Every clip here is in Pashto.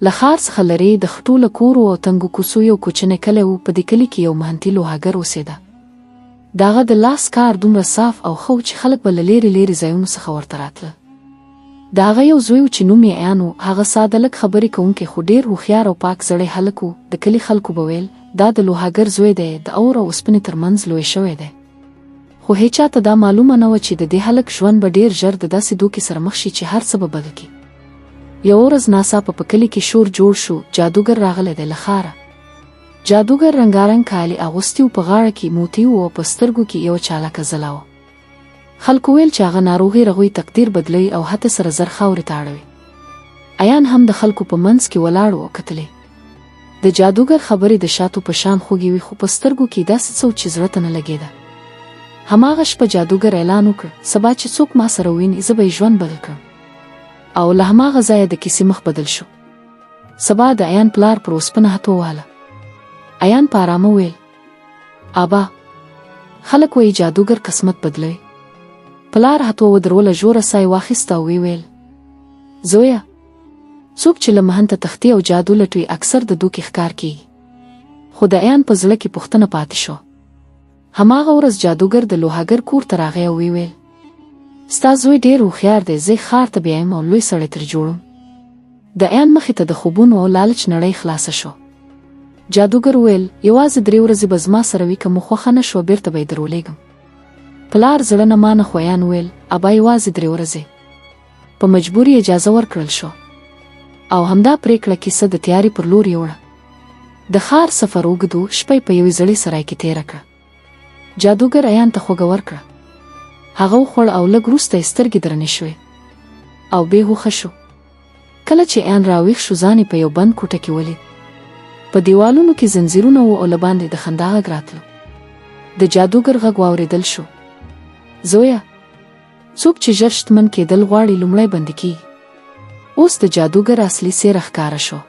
له ښار څخه لرې د خټو له کورو او تنګو کوڅو یو کوچنی کلی و. په دې کلي کې یو محنتي لوهاګر اوسېده. د هغه د لاس کار دومره صاف او ښه و چې خلک به له لرې لرې ځایونو څخه ورته راتله. د هغه یو زوی و چې نوم یې ایان و. هغه ساده لږ خبرې کوونکی خو ډېر هوښیار او پاک زړی هلک و. د کلي خلکو به ویل دا د لوهاګر زوی دی، د اور او اوسپنې ترمنځ لوی شوی دی. خو هیچا ته دا معلومه نه وه چې د دې هلک ژوند به ډېر ژر د داسې دوکې سره مخ شي چې هر څه به بدل کړي. یوه ورځ ناڅاپه په کلي کې شور جوړ شو. جادوګر راغلی دی له ښاره. جادوګر رنګارنګ کالي اغوستي و، په غاړه کې موتی و او په سترګو کې یوه چالاکه ځلا وه. خلکو ویل چې هغه ناروغي رغوي، تقدیر بدلوي او حتی سره زر خاورې ته اړوي. ایان هم د خلکو په منځ کې ولاړ و او کتلې. د جادوګر خبرې د شاتو په شان خوږې وي، خو په سترګو کې داسې څه و چې زړه ته نه لګېده. هماغه شپه جادوګر اعلان وکړ سبا چې څوک ما سره وویني زه به یې ژوند بدل کړم. او له هماغه ځایه د کیسې مخ بدل شو. سبا د ایان پلار پر اوسپنه هته وواهله. ایان په ارامه ویل ابا، خلک وایي جادوګر قسمت بدلوي. پلار هته ودروله، ژوره ساه یې واخیسته او ویل زویه، څوک چې له محنته تښتي او جادو لټوي اکثر د دوکې ښکار کیږي. خو د ایان په زړه کې پوښتنه پاتې شوه. هماغه ورځ جادوګر د لوهاګر کور ته راغی او ویل ستا زوی ډېر هوښیار دی، زه ښار ته بیایم او لوی سړی ترې جوړم. د ایان مخې ته د خوبونو او لالچ نړۍ خلاصه شوه. جادوګر ویل یوازې 3 ورځې به زما سره وي، که مو خوښه نه شوه بېرته به یې درولېږم. پلار زړه نه مانه خو ایان ویل ابا یوازې 3 ورځې. په مجبوري اجازه ورکړل شو او همدا پرېکړه کیسه د تیاري پر لور یوړه. د ښار سفر اوږد و. شپه یې په یوې زړې سرای کې تېره کړه. جادوګر ایان ته خوږه ورکړه. هغه وخوړ او لږ وروسته یې سترګې درنې شوې او بې هوښه شو. کله چې ایان راویښ شو ځان یې په یو بند کوټه کې ولید. په دیوالونو کې زنځیرونه وو او له باندې د خندا غږ راتلو. د جادوګر غږ واورېدل شو زویه، څوک چې ژر شتمن کېدل غواړي لومړی بندي کېږي. اوس د جادوګر اصلي څېره ښکاره شو.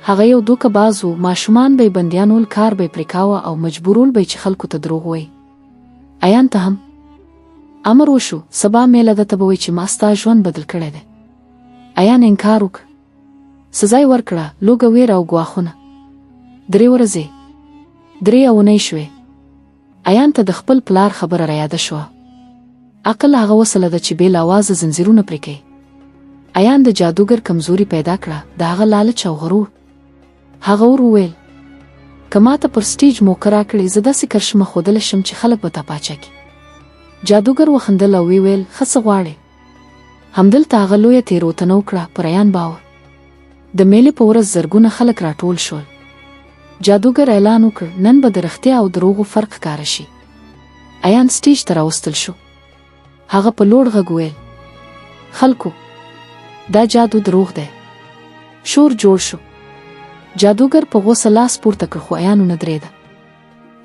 هغه یو دوکه باز و. ماشومان به یې بندیانول، کار به یې پرې کاوه او مجبورول به یې چې خلکو ته دروغ وایي. ایان ته هم امر وشو سبا میله ده ته به وایي چې ما ستا ژوند بدل کړی دی. ایان انکار وکړ. سزا یې ورکړه لوږه، ویره او ګواښونه. 3 ورځې 3 اونۍ شوې. ایان ته د خپل پلار خبره رایاده شوه. عقل هغه وسله ده چې بې له آوازه زنځیرونه پرې کوي. ایان د جادوګر کمزوري پیدا کړه، د هغه لالچ او غرور. هغه وویل که ما ته پر سټیج موقع راکړې زه داسې کرشمه ښودلی شم چې خلک به تا پاچا کړي. جادوګر وخندل او ویل ښه څه غواړې. همدلته هغه لویه تېروتنه وکړه، پر ایان باور. د میلې په ورځ زرګونه خلک راټول شول. جادوګر اعلان وکړ نن به د رښتیا او دروغو فرق ښکاره شي. ایان سټیج ته راوستل شو. هغه په لوړ غږ ویل خلکو، دا جادو دروغ دی. شور جوړ شو. جادوګر په غوسه لاس پورته کړ خو ایان ونه درېده.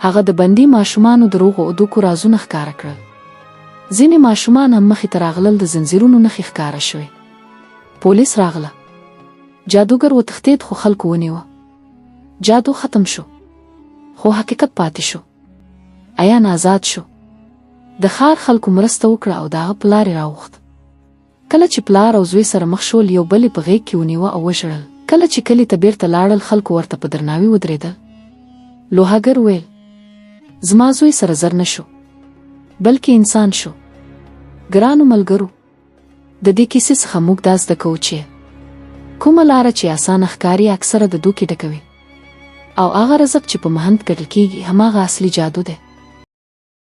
هغه د بندي ماشومانو دروغو او دوکو رازونه ښکاره کړل. ځینې ماشومان هم مخې ته راغلل، د زنځیرونو نښې ښکاره شوې. پولیس راغله. جادوګر وتښتېد خو خلکو ونیوه. جادو ختم شو خو حقیقت پاتې شو. ایان آزاد شو. د ښار خلکو مرسته وکړه او د هغه پلار یې راوغوښت. کله چې پلار او زوی سره مخ شول یو بل یې په غېږ کې ونیوه او وژړل. کله چې کلي ته بیرته لاړل خلکو ورته په درناوي ودرېدل. لوهاګر ویل زما زوی سره زر نه شو بلکې انسان شو. ګرانو ملګرو، د دې کیسې څخه موږ دا زده کوو چې کومه لاره چې اسانه ښکاري اکثره د دوکې ډکوي، او هغه رزق چې په محنت ګټل کېږي هماغه اصلي جادو دی.